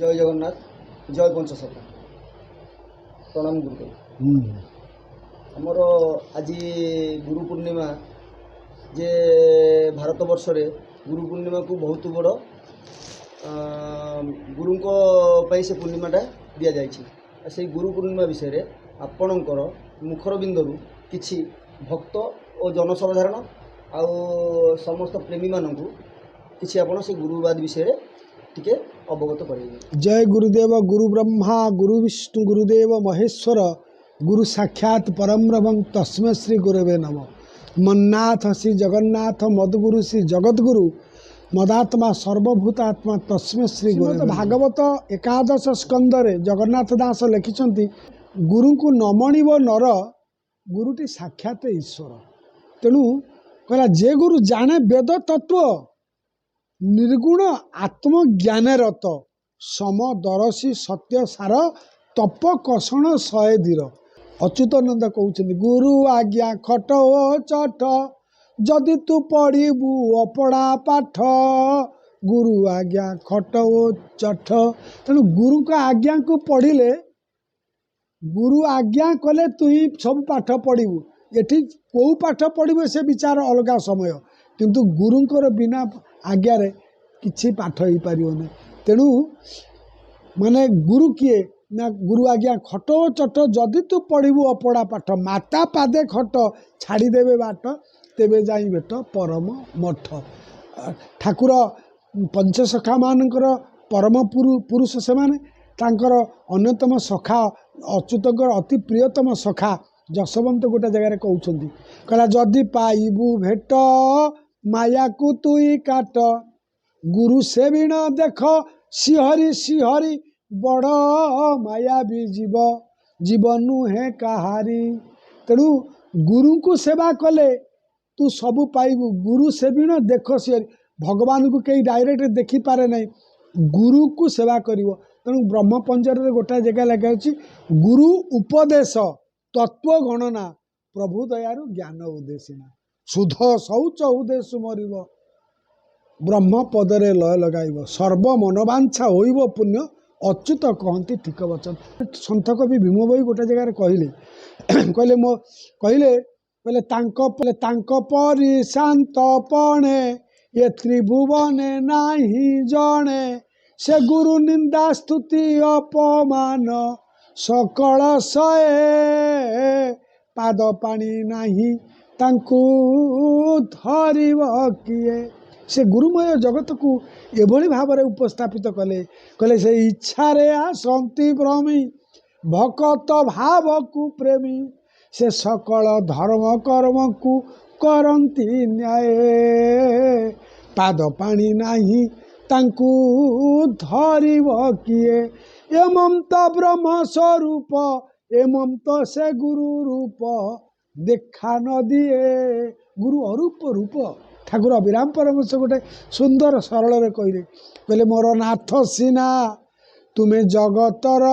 जय जगन्नाथ जय पंचसखा प्रणाम गुरुदेव। आमर आज गुरु पूर्णिमा जे भारत वर्ष रे गुरु पूर्णिमा को बहुत बड़ गुरुं से पूर्णिमाटा दि जाए से गुरु पूर्णिमा विषय रे आपणकर मुखर बिंदु किछि भक्त और जनसाधारण आउ समस्त प्रेमी मानू किछि आपण से गुरुवाद विषय रे टिके अवगत करेंगे। जय गुरुदेव। गुरु ब्रह्मा गुरु विष्णु गुरुदेव महेश्वर गुरु साक्षात परम ब्रह्म तस्मै श्री गुरवे नमः। मन्नाथ श्री जगन्नाथ मदगुरु श्री जगद्गुरु मदात्मा सर्वभूतात्मा तस्मै श्री गुरवे। भागवत एकादश स्कंदरे जगन्नाथ दास लिखिछन्ति गुरु को नमणिब नर गुरुटी साक्षात ईश्वर। तेणु कहला जे गुरु जाने वेद तत्व निर्गुण आत्मज्ञान रत समदरसी सत्य सार तप कषण शहे धीर। अच्युतानंद कहते गुरु आज्ञा खट ओ चट जदि तू पढ़ू अपड़ा पाठ गुरु आज्ञा खट ओ चट। तेणु गुरु का आज्ञा को पढ़िले गुरु आज्ञा कले तू ही सब पाठ पढ़ू। एठी कौ पाठ पढ़ू से विचार अलग समय किंतु गुरुंकर बिना आज्ञा रे किछि पाठ हो पारिबो। तेणु माने गुरु किए ना गुरु आज्ञा खट चट जदि तू पढ़ू अपड़ा पाठ माता पादे खट छाड़देवे बाट तेबे जाई बेट परम मठ। ठाकुर पंचसखा मानकर परम पुरुष से माने तांकर अन्यतम सखा अच्युतकर अति प्रियतम सखा जशवंत गोटे जगह कहउछंती कहला जदि पाइबू भेट माया को तुई काट गुरु से बिना देख सिहरी सिहरी बड़ माया भी जीव जीवन नुहे कहारी। तेणु गुरु को सेवा कले तू सबू पाइबू। गुरु से बिना देख सिहरी भगवान को कहीं डायरेक्ट देखी पारे नहीं गुरु को सेवा करिवो। तेणु ब्रह्म पंजर गोटे जगह लगे गुरु उपदेश तत्व गणना प्रभु दयारु ज्ञान उद्देशिना सुध शौच उद्देश मरिब ब्रह्म पदरे लय लगाइब सर्व मनोवांछा होइब पुण्य अच्युत कहती ठीक वचन। सन्थ कवि भीम भई गोटे जगह कहले कहले मो कहले तांको परि शांत पणे ये त्रिभुवने नाही जणे से गुरु निंदा स्तुति अपमान सकल सए पाद पानी नाही तांकु धरिब किए। से गुरुमय जगत को एभली भाव में उपस्थापित कले कहले से इच्छा रे आसंती भ्रमी भकत भाव को प्रेमी से सकल धर्म कर्म को करंती न्याय पाद पानी नाही तांकु धरिब किए। एमंत ब्रह्म स्वरूप एमंत से गुरु रूप देखा न दिए गुरु अरूप रूप। ठाकुर अभिराम परमहंस गोटे सुंदर सरल कहले कहले मोर नाथ सीना तुम्हें जगतर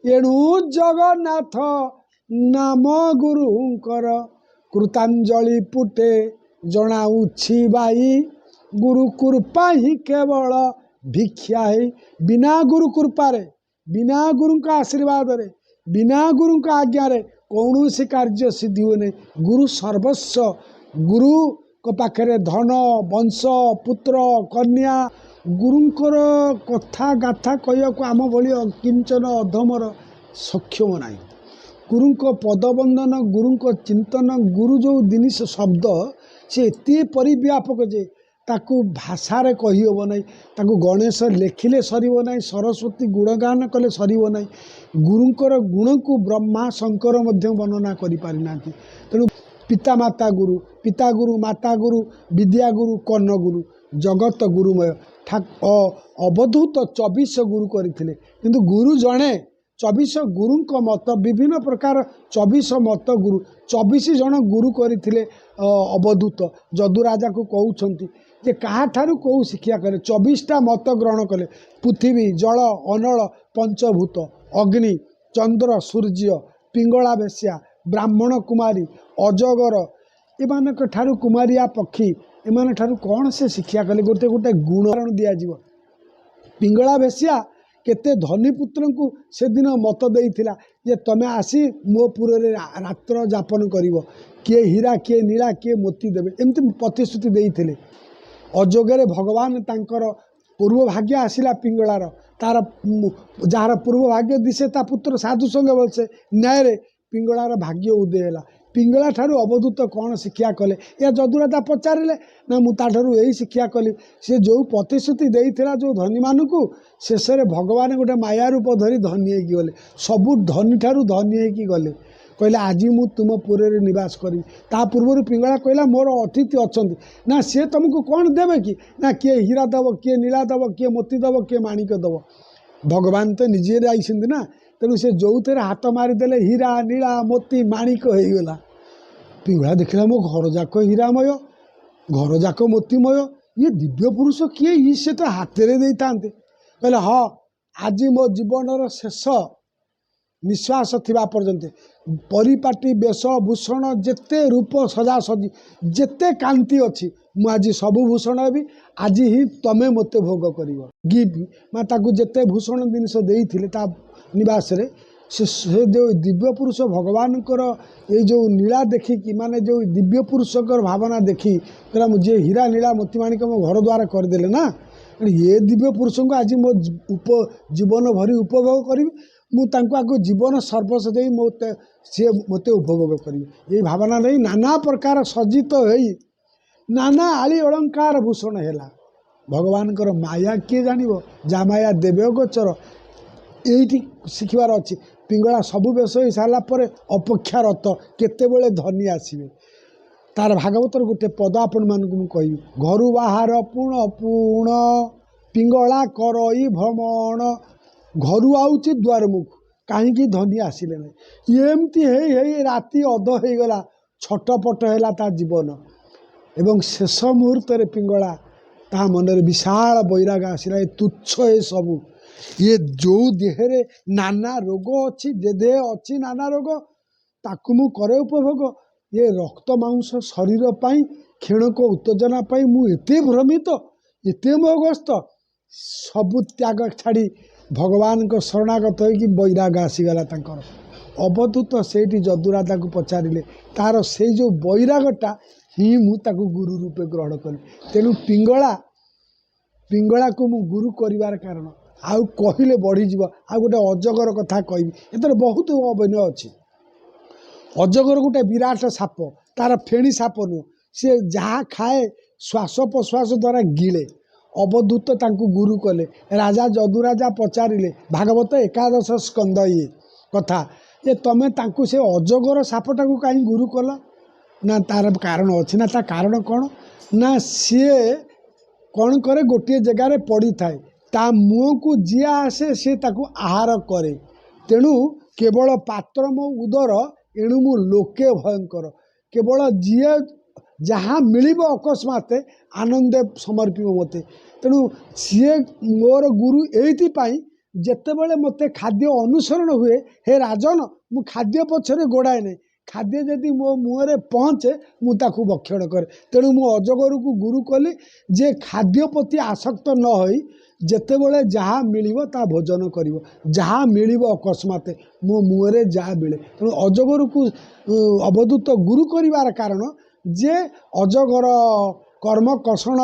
एणु जगन्नाथ नाम गुरुंकर कृतांजलि पुटे जनाऊछि बाई गुरु कृपा ही केवल भिक्षा है। बिना गुरु कृपारे बिना गुरु का आशीर्वाद रे बिना गुरु का आज्ञा रे कौन सी कार्य सिद्धि हुए नहीं। गुरु सर्वस्व गुरु को पाखरे धन वंश पुत्र कन्या गुरुंकर कथा गाथा कहया को आम भली किंचन अधमर सक्षम नहीं। गुरु को पदबंधन गुरु को चिंतन गुरु जो जिनिस शब्द से एते परिव्यापक जे ताकू भाषारे कही हेब नहीं ताकू गणेश लेखिले सरिब नहीं सरस्वती गुणगान कले सरिब नहीं। गुरुंकर गुण को ब्रह्मा शंकर मध्य वर्णना करि पारि नांती। तेणु पिता माता गुरु पिता गुरु माता गुरु विद्या गुरु कर्ण गुरु जगत गुरुमय अवधूत 24 गुरु करथिले किंतु गुरु जणे 24 गुरुंक मत विभिन्न प्रकार 24 मत गुरु 24 जन गुरु करथिले अवधूत जदु राजा को कहउछंती जे कहा ठारू को शिक्षा कले 24टा मत ग्रहण कले पृथ्वी जल अनल पंचभूत अग्नि चंद्र सूर्य पिंगला बेश्या ब्राह्मण कुमारी अजगर एमानक ठारू कुमारिया पक्षी एमान ठारू कौन से शिक्षा कले गोटे गोटे गुण दिया पिंगला बेश्या केते धनी पुत्र को से दिन मत देइथिला जे तमे आसी मो पुरे रात्र जापन करिवो किए हीरा किए नीला किए मोती देवे एमती प्रतिश्रुति देइथिले अजोगरे भगवान तांकर पूर्व भाग्य आसिला पिंगलार तार जार पूर्व भाग्य दिशे ता पुत्र साधु संगे बोलसे न्याय रे पिंगलार भाग्य उदय है पिंगला ठारू अवधूत कौन शिक्षा कले या जदुराता पचारे ना मुझारू यही शिक्षा कली सी जो प्रतिश्रुति देता जो धनी मानू शेष में भगवान गोटे माया रूप धरी धनी होगी गले सबू धनी ठारू धनी होगी गले कहले आज मु तुम पुरे निवास करी ता पूर्व पिंगला कहला मोर अतिथि अच्छा ना सी तुमको कौन देवे कि ना किए हीरा दब किए नीला दब किए मोती दब किए माणिक दब भगवान तो निजे आई ना तेणु से जो थे हाथ मारिदेले हीरा नीला मोती माणिक हो गला पिंगला देखला मो घर जाक हीरामय घर जाक मोतीमय ये दिव्य पुरुष किए ये से तो हाथ में दे था कहले हाँ आज मो जीवन शेष निश्वास थिबा पर्यंत परिपाटी बेश भूषण जेते रूप सजा सजी जेते कांति अच्छी मु आज सबू भूषण हेबी आज ही तमे मते भोग कर गिफ्ट मैं ताकू जेते भूषण जिनस देइथिले ता निवास रे से जो दिव्य पुरुष भगवान ये जो नीला देखिकी माने जो दिव्य पुरुष भावना देखी कहला मुझे हीरा नीला मोतीमाणिक मो घर द्वारा करदेले ना ये दिव्य पुरुष को आज मो जीवन भरी उपभोग करी मुझे जीवन सर्वस्व दे सी मत उपभोग करी ये भावना नहीं नाना प्रकार सज्जित हो नाना आली अलंकार भूषण है भगवान माया किए जान जा माया देव गोचर यही शिखबार अच्छी पिंगला सबू बेश हो सारापर अपेक्षारत केतेबेले धनी आसवे तार भागवतर गोटे पद आपण मानक कहि घर बाहर पुण पुण पिंगला करई भ्रमण घर आउची द्वार मुख कहीं धनी आसिले ना एमती है राति अध हो गला छटपट है ता जीवन एवं शेष मुहूर्त पिंगला ता मन विशाल बैराग आसला ये तुच्छ ये सबू ये जो देहरे नाना रोग अच्छी देह अच्छी नाना रोग ताकू मु करे उपभोग ये रक्त मांस शरीर पाई क्षण को उत्तेजना पाई मु एते भ्रमित एते मोहग्रस्त सबु त्याग छाड़ी भगवान को शरणागत होगी बैराग आसीगला तांकर अवधूत सेठी जदुराता को पचारे तार से जो बैरागटा ही मु ताकू गुरु रूपे ग्रहण कली तेणु पिंगला को मु गुरु करिवार कारण आउ कहले बढ़ीज आ गोटे अजगर कथा कहि एतर बहुत अभिनय अच्छी अजगर गोटे विराट साप तार फेणी साप नुह सी जहाँ खाए श्वास प्रश्वास द्वारा गिले अवधूत तांकु गुरु कले राजा जदुराजा पचारे भागवत 11 स्कंद ये कथा ये तमें तांकु से अजगर सापटा को कहीं गुरु कल ना तार कारण अच्छी ना ता कारण कौन ना सी कौन करे गोटे जगार पड़ी थाए ता मुह को जी आसे सी ताकू आहार करे तेणु केवल पात्र मो उदर एणु मु लोके भयंकर केवल जीए जहाँ मिल अकस्मात आनंदे समर्पिब मते तेणु सी मोर गुरु एपाई जितेबले मते खाद्य अनुसरण हुए हे राजन मु खाद्य पछरे गोड़ाए नहीं खाद्य जदि मो मुहरे पहुँचे मुझे भक्षण करे तेणु मु अजगर को गुरु कली जे खाद्य प्रति आसक्त न होई जेतेबले जहाँ मिलिबो ता भोजन करिवो जहाँ मिलिबो अकस्मात मो मुहरे जहाँ मिले तेणु अजगर को अवधूत गुरु करिवार कारण जे अजगर कर्म कषण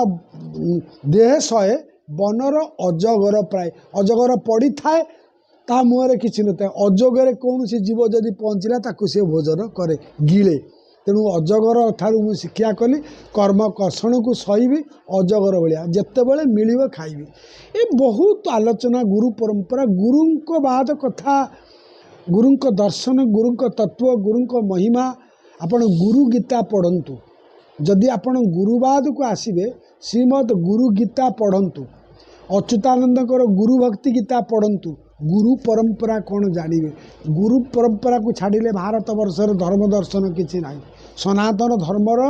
देह सहे बनर अजगर प्राय अजगर पड़ी थाए ता मुहरे किसी न था अजगर कौन सी जीव जदि पहुँचला ताकू से भोजन करे गिले तेणु अजगर ठारू मु शिक्षा कली कर्म कषण को सही अजगर भाया जितेबले मिल खाइबी ये बहुत आलोचना गुरु परंपरा गुरु बाद कथा गुरु दर्शन गुरु तत्व गुरु महिमा आपण गुरु गीता पढ़ंतु जदि आपण गुरुवाद को आसीबे श्रीमद गुरु गीता पढ़ंतु अच्युतानंद गुरु भक्ति गीता पढ़ंतु गुरु परंपरा कौन जानिबे गुरु परंपरा को छाड़िले भारत वर्षर धर्म दर्शन किसी ना सनातन धर्मर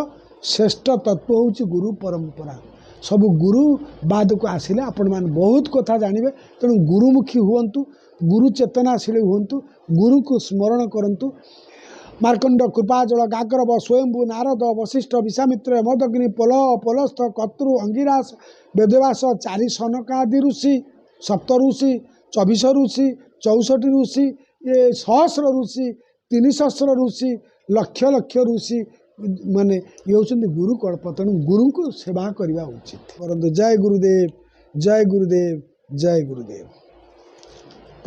श्रेष्ठ तत्व होची गुरु परंपरा सब गुरु बाद को आसिले आपण मान बहुत कथा जानिबे तेणु गुरुमुखी हुंतु गुरु चेतनाशील हुंतु गुरु को स्मरण करंतु मार्कंड कृपाजल गाग्रव स्वयंभू नारद वशिष्ठ विश्वामित्र मदग्नि पोल पोलस्थ कतृ अंगिरास वेदव्यास चारि सनकादि ऋषि सप्त ऋषि 24 ऋषि 64 ऋषि ये सहस्र ऋषि 300 ऋषि लक्ष लक्ष ऋषि माने ये होचंदी गुरु कल्प तेणु गुरु को सेवा करवा उचित। परंतु जय गुरुदेव जय गुरुदेव जय गुरुदेव।